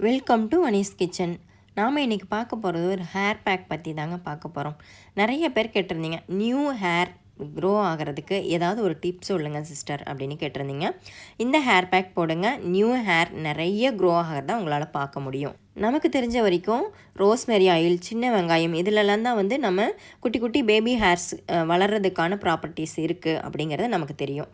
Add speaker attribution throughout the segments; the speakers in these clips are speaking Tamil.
Speaker 1: Welcome to Anees kitchen. நாம் இன்றைக்கி பார்க்க போகிறது ஒரு ஹேர் பேக் பற்றி தாங்க பார்க்க போகிறோம். நிறைய பேர் கேட்டிருந்தீங்க, நியூ ஹேர் க்ரோ ஆகிறதுக்கு ஏதாவது ஒரு டிப்ஸ் சொல்லுங்கள் சிஸ்டர் அப்படின்னு கேட்டிருந்தீங்க. இந்த ஹேர் பேக் போடுங்க, நியூ ஹேர் நிறைய க்ரோ ஆகிறத உங்களால் பார்க்க முடியும். நமக்கு தெரிஞ்ச வரைக்கும் ரோஸ்மெரி ஆயில், சின்ன வெங்காயம் இதிலெல்லாம் தான் நம்ம குட்டி குட்டி பேபி ஹேர்ஸ் வளர்கிறதுக்கான ப்ராப்பர்ட்டிஸ் இருக்குது அப்படிங்கிறது நமக்கு தெரியும்.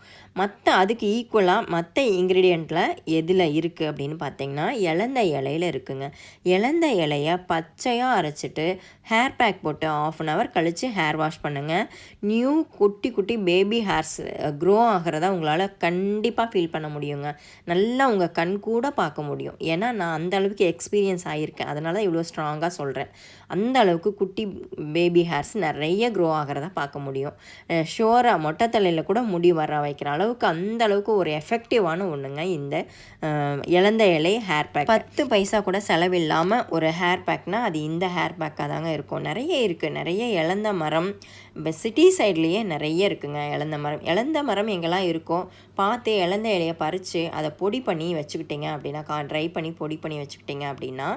Speaker 1: அதுக்கு ஈக்குவலாக மற்ற இன்க்ரீடியண்ட்டில் எதில் இருக்குது அப்படின்னு பார்த்தீங்கன்னா இலந்த இலையில் இருக்குங்க. இலந்த இலையை பச்சையாக அரைச்சிட்டு ஹேர் பேக் போட்டு 1/2 hour கழித்து ஹேர் வாஷ் பண்ணுங்கள். நியூ குட்டி குட்டி பேபி ஹேர்ஸ் க்ரோ ஆகிறத உங்களால் கண்டிப்பாக ஃபீல் பண்ண முடியுங்க. நல்லா உங்கள் கண் கூட பார்க்க முடியும். ஏன்னா நான் அந்த அளவுக்கு எக்ஸ்பீரியன்ஸ் ஆகியிருக்கேன், அதனால தான் இவ்வளோ ஸ்ட்ராங்காக சொல்கிறேன். அந்த அளவுக்கு குட்டி பேபி ஹேர்ஸ் நிறைய க்ரோ ஆகிறத பார்க்க முடியும். ஷோராக மொட்டை தலையில் கூட முடி வர வைக்கிற அளவுக்கு அந்த அளவுக்கு ஒரு எஃபெக்டிவான ஒன்றுங்க இந்த இலந்த இலை ஹேர் பேக். 10 பைசா கூட செலவில்லாமல் ஒரு ஹேர் பேக்னால் அது இந்த ஹேர் பேக்காக தாங்க இருக்கும். நிறைய இருக்குது, நிறைய இலந்த மரம் இப்போ சிட்டி சைட்லேயே நிறைய இருக்குங்க. இலந்த மரம் எங்கெல்லாம் இருக்கோ பார்த்து இலந்த இலையை பறித்து அதை பொடி பண்ணி வச்சுக்கிட்டிங்க அப்படின்னா, ட்ரை பண்ணி பொடி பண்ணி வச்சுக்கிட்டிங்க அப்படின்னா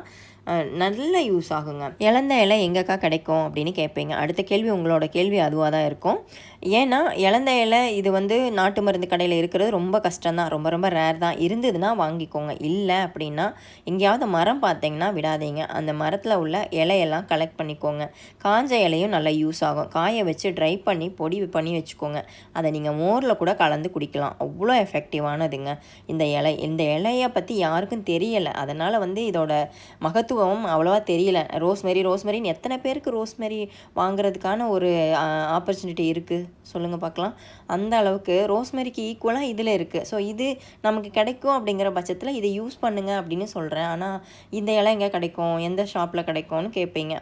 Speaker 1: நல்ல யூஸ் ஆகுங்க. இலந்த இலை எங்கேக்கா கிடைக்கும் அப்படின்னு கேட்பீங்க. அடுத்த கேள்வி உங்களோட கேள்வி அதுவாக தான் இருக்கும். ஏன்னா இலந்த இலை இது நாட்டு மருந்து கடையில் இருக்கிறது ரொம்ப கஷ்டம்தான், ரொம்ப ரொம்ப ரேர் தான். இருந்ததுன்னா வாங்கிக்கோங்க. இல்லை அப்படின்னா எங்கேயாவது மரம் பார்த்தீங்கன்னா விடாதீங்க, அந்த மரத்தில் உள்ள இலையெல்லாம் கலெக்ட் பண்ணிக்கோங்க. காஞ்ச இலையும் நல்லா யூஸ் ஆகும். காய வச்சு ட்ரை பண்ணி பொடி பண்ணி வச்சுக்கோங்க. அதை நீங்கள் மோரில் கூட கலந்து குடிக்கலாம். அவ்வளோ எஃபெக்டிவானதுங்க இந்த இலையை பற்றி யாருக்கும் தெரியலை, அதனால் இதோட மகத்துவம் அவ்வளோவா தெரியல. ரோஸ்மெரின்னு எத்தனை பேருக்கு ரோஸ்மெரி வாங்குறதுக்கான ஒரு ஆப்பர்ச்சுனிட்டி இருக்குது சொல்லுங்கள் பார்க்கலாம். அந்த அளவுக்கு ரோஸ்மெரிக்கு ஈக்குவலாக இதில் இருக்குது. ஸோ இது நமக்கு கிடைக்கும் அப்படிங்கிற பட்சத்தில் இதை யூஸ் பண்ணுங்கள் அப்படின்னு சொல்கிறேன். ஆனால் இந்த இலை எங்கே கிடைக்கும், எந்த ஷாப்பில் கிடைக்கும்னு கேட்பீங்க.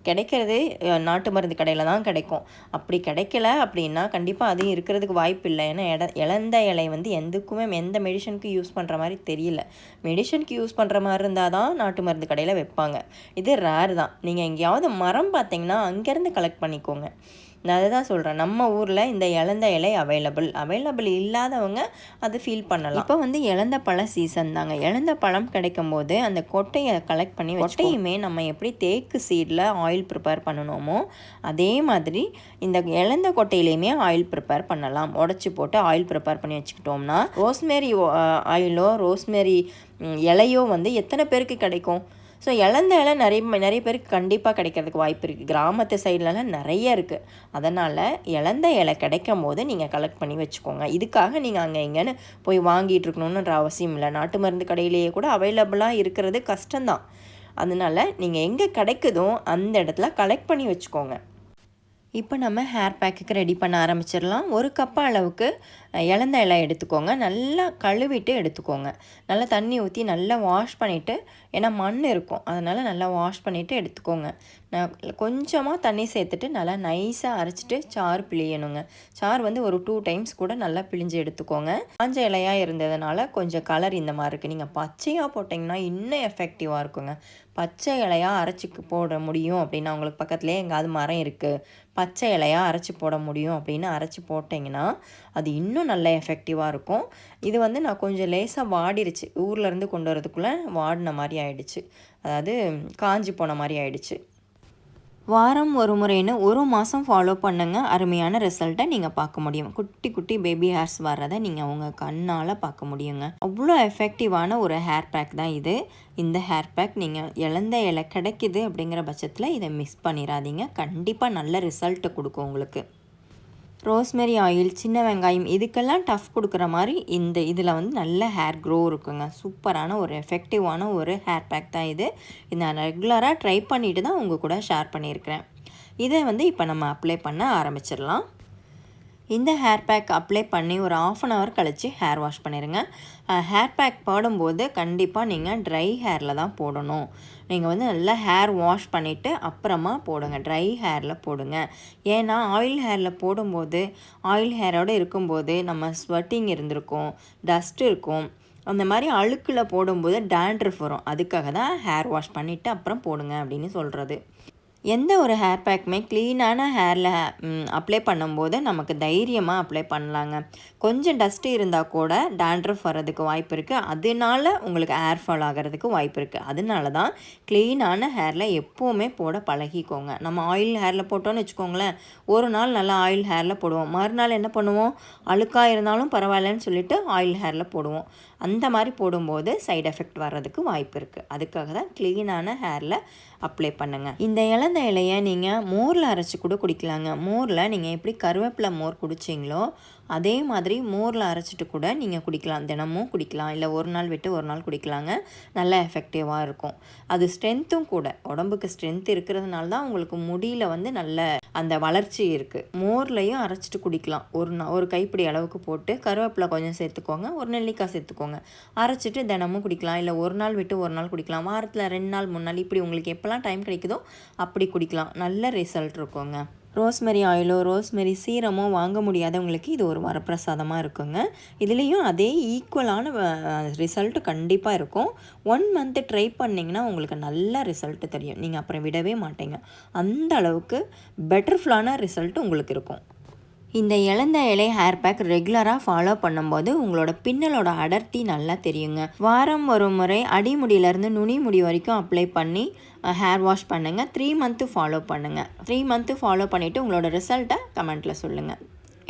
Speaker 1: கிடைக்கிறது நாட்டு மருந்து கடையில் தான் கிடைக்கும். அப்படி கிடைக்கல அப்படின்னா கண்டிப்பாக அது இருக்கிறதுக்கு வாய்ப்பு இல்லை. ஏன்னா இலந்த இலை எதுக்குமே எந்த மெடிசனுக்கு யூஸ் பண்ணுற மாதிரி தெரியல. மெடிசனுக்கு யூஸ் பண்ணுற மாதிரி இருந்தால் தான் நாட்டு மருந்து கடையில் வைப்பாங்க. இது ரேர் தான். நீங்கள் எங்கேயாவது மரம் பார்த்தீங்கன்னா அங்கேருந்து கலெக்ட் பண்ணிக்கோங்க. நான் அதை தான் சொல்கிறேன். நம்ம ஊரில் இந்த இலந்த இலை அவைலபிள் இல்லாதவங்க அது ஃபீல் பண்ணலாம். இப்போ இலந்த பழ சீசன் தாங்க. இலந்த பழம் கிடைக்கும் போது அந்த கொட்டையை கலெக்ட் பண்ணி கொட்டையுமே நம்ம எப்படி தேக்கு சீடில் ஆயில் ப்ரிப்பேர் பண்ணணுமோ அதே மாதிரி இந்த இலந்த கொட்டையிலையுமே ஆயில் ப்ரிப்பேர் பண்ணலாம். உடச்சி போட்டு ஆயில் ப்ரிப்பேர் பண்ணி வச்சுக்கிட்டோம்னா ரோஸ்மெரி ஆயிலோ ரோஸ்மெரி இலையோ எத்தனை பேருக்கு கிடைக்கும். ஸோ இலந்த இலை நிறைய பேருக்கு கண்டிப்பாக கிடைக்கிறதுக்கு வாய்ப்பு இருக்குது. கிராமத்து சைட்லலாம் நிறைய இருக்குது. அதனால் இலந்த இலை கிடைக்கும் போது நீங்கள் கலெக்ட் பண்ணி வச்சுக்கோங்க. இதுக்காக நீங்கள் அங்கே இங்கேன்னு போய் வாங்கிட்டு இருக்கணுன்ற அவசியம் இல்லை. நாட்டு மருந்து கடையிலேயே கூட அவைலபிளாக இருக்கிறது கஷ்டம்தான். அதனால் நீங்கள் எங்கே கிடைக்குதோ அந்த இடத்துல கலெக்ட் பண்ணி வச்சுக்கோங்க. இப்போ நம்ம ஹேர் பேக்குக்கு ரெடி பண்ண ஆரம்பிச்சிடலாம். 1 கப் அளவுக்கு இலந்த இலை எடுத்துக்கோங்க. நல்லா கழுவிட்டு எடுத்துக்கோங்க. நல்லா தண்ணி ஊற்றி நல்லா வாஷ் பண்ணிவிட்டு, ஏன்னா மண் இருக்கும், அதனால் நல்லா வாஷ் பண்ணிவிட்டு எடுத்துக்கோங்க. கொஞ்சமாக தண்ணி சேர்த்துட்டு நல்லா நைஸாக அரைச்சிட்டு சாறு பிழியணுங்க. சாறு ஒரு 2 times கூட நல்லா பிழிஞ்சு எடுத்துக்கோங்க. காஞ்ச இலையாக இருந்ததுனால கொஞ்சம் கலர் இந்த மாதிரி இருக்குது. நீங்கள் பச்சையாக போட்டிங்கன்னா இன்னும் எஃபெக்டிவாக இருக்குங்க. பச்சை இலையாக அரைச்சி போட முடியும் அப்படின்னா, உங்களுக்கு பக்கத்துலேயே எங்கேயாவது மரம் இருக்குது, பச்சை இலையாக அரைச்சி போட முடியும் அப்படின்னு அரைச்சி போட்டிங்கன்னா அது இன்னும் நல்ல எஃபெக்டிவாக இருக்கும். இது நான் கொஞ்சம் லேசாக வாடிருச்சு, ஊர்லேருந்து கொண்டு வரதுக்குள்ளே வாடின மாதிரி ஆயிடுச்சு, அதாவது காஞ்சி போன மாதிரி ஆயிடுச்சு. வாரம் ஒரு முறைன்னு 1 மாதம் ஃபாலோ பண்ணுங்கள். அருமையான ரிசல்ட்டை நீங்கள் பார்க்க முடியும். குட்டி குட்டி பேபி ஹேர்ஸ் வர்றதை நீங்கள் உங்கள் கண்ணால் பார்க்க முடியுங்க. அவ்வளோ எஃபெக்டிவான ஒரு ஹேர் பேக் தான் இது. இந்த ஹேர் பேக் நீங்கள் இலந்த இலை கிடைக்குது அப்படிங்கிற பட்சத்தில் இதை மிஸ் பண்ணிடாதீங்க. கண்டிப்பாக நல்ல ரிசல்ட்டை கொடுக்கும் உங்களுக்கு. ரோஸ்மெரி ஆயில், சின்ன வெங்காயம் இதுக்கெல்லாம் டஃப் கொடுக்குற மாதிரி இதில் நல்ல ஹேர் க்ரோ இருக்குங்க. சூப்பரான ஒரு எஃபெக்டிவான ஒரு ஹேர் பேக் தான் இது. நான் ரெகுலராக ட்ரை பண்ணிட்டு தான் உங்கள் கூட ஷேர் பண்ணியிருக்கிறேன். இதை இப்போ நம்ம அப்ளை பண்ண ஆரம்பிச்சிடலாம். இந்த ஹேர் பேக் அப்ளை பண்ணி ஒரு 1/2 hour கழித்து ஹேர் வாஷ் பண்ணிடுங்க. ஹேர் பேக் போடும்போது கண்டிப்பாக நீங்கள் ட்ரை ஹேரில் தான் போடணும். நீங்கள் நல்லா ஹேர் வாஷ் பண்ணிவிட்டு அப்புறமா போடுங்க, ட்ரை ஹேரில் போடுங்க. ஏன்னா ஆயில் ஹேரில் போடும்போது, ஆயில் ஹேரோடு இருக்கும்போது நம்ம ஸ்வெட்டிங் இருந்திருக்கும், டஸ்ட் இருக்கும், அந்த மாதிரி அழுக்கில் போடும்போது டேண்ட்ரஃப் வரும். அதுக்காக தான் ஹேர் வாஷ் பண்ணிவிட்டு அப்புறம் போடுங்க அப்படின்னு சொல்கிறது. எந்த ஒரு ஹேர் பேக்குமே க்ளீனான ஹேரில் அப்ளை பண்ணும்போது நமக்கு தைரியமாக அப்ளை பண்ணலாங்க. கொஞ்சம் டஸ்ட்டு இருந்தால் கூட டேண்ட்ரஃப் வர்றதுக்கு வாய்ப்பு இருக்குது. அதனால உங்களுக்கு ஹேர் ஃபால் ஆகிறதுக்கு வாய்ப்பு இருக்குது. அதனால தான் க்ளீனான ஹேரில் எப்போவுமே போட பழகிக்கோங்க. நம்ம ஆயில் ஹேரில் போட்டோன்னு வச்சுக்கோங்களேன், ஒரு நாள் நல்லா ஆயில் ஹேரில் போடுவோம், மறுநாள் என்ன பண்ணுவோம், அழுக்காக இருந்தாலும் பரவாயில்லன்னு சொல்லிட்டு ஆயில் ஹேரில் போடுவோம். அந்த மாதிரி போடும்போது சைடு எஃபெக்ட் வர்றதுக்கு வாய்ப்பு இருக்குது. அதுக்காக தான் க்ளீனான ஹேரில் அப்ளை பண்ணுங்கள். இந்த இலந்த இலையை நீங்கள் மோரில் அரைச்சி கூட குடிக்கலாங்க. மோரில் நீங்கள் எப்படி கருவேப்பிலை மோர் குடிச்சிங்களோ அதே மாதிரி மோரில் அரைச்சிட்டு கூட நீங்கள் குடிக்கலாம். தினமும் குடிக்கலாம், இல்லை ஒரு நாள் விட்டு ஒரு நாள் குடிக்கலாங்க. நல்ல எஃபெக்டிவாக இருக்கும். அது ஸ்ட்ரென்த்தும் கூட, உடம்புக்கு ஸ்ட்ரென்த் இருக்கிறதுனால தான் உங்களுக்கு முடியில் வந்து நல்ல அந்த வளர்ச்சி இருக்குது. மோர்லையும் அரைச்சிட்டு குடிக்கலாம். ஒரு கைப்பிடி அளவுக்கு போட்டு கருவேப்பிலை கொஞ்சம் சேர்த்துக்கோங்க, ஒரு நெல்லிக்காய் சேர்த்துக்கோங்க, அரைச்சிட்டு தினமும் குடிக்கலாம். இல்லை ஒரு நாள் விட்டு ஒரு நாள் குடிக்கலாம், வாரத்தில் 2 நாள் 3 நாள் இப்படி உங்களுக்கு எப்போல்லாம் டைம் கிடைக்குதோ அப்படி குடிக்கலாம். நல்ல ரிசல்ட் இருக்குங்க. ரோஸ்மெரி ஆயிலோ ரோஸ்மெரி சீரமோ வாங்க முடியாதவங்களுக்கு இது ஒரு வரப்பிரசாதமாக இருக்குங்க. இதுலேயும் அதே ஈக்குவலான ரிசல்ட் கண்டிப்பாக இருக்கும். 1 மந்த்து ட்ரை பண்ணிங்கன்னா உங்களுக்கு நல்ல ரிசல்ட்டு தெரியும். நீங்கள் அப்புறம் விடவே மாட்டீங்க. அந்த அளவுக்கு பெட்டர்ஃபுல்லான ரிசல்ட் உங்களுக்கு இருக்கும். இந்த இலந்த இலை ஹேர் பேக் ரெகுலராக ஃபாலோ பண்ணும்போது உங்களோட பின்னலோட அடர்த்தி நல்லா தெரியுங்க. வாரம் ஒரு முறை அடிமுடியிலேருந்து நுனி முடி வரைக்கும் அப்ளை பண்ணி ஹேர் வாஷ் பண்ணுங்கள். 3 மந்த்து ஃபாலோ பண்ணுங்கள். 3 மந்த்து ஃபாலோ பண்ணிவிட்டு உங்களோட ரிசல்ட்டை கமெண்ட்டில் சொல்லுங்கள்.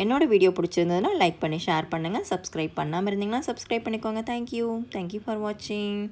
Speaker 1: என்னோடய வீடியோ பிடிச்சிருந்ததுன்னா லைக் பண்ணி ஷேர் பண்ணுங்கள். சப்ஸ்கிரைப் பண்ணாமல் இருந்தீங்கன்னா சப்ஸ்கிரைப் பண்ணிக்கோங்க. தேங்க்யூ ஃபார் வாட்சிங்.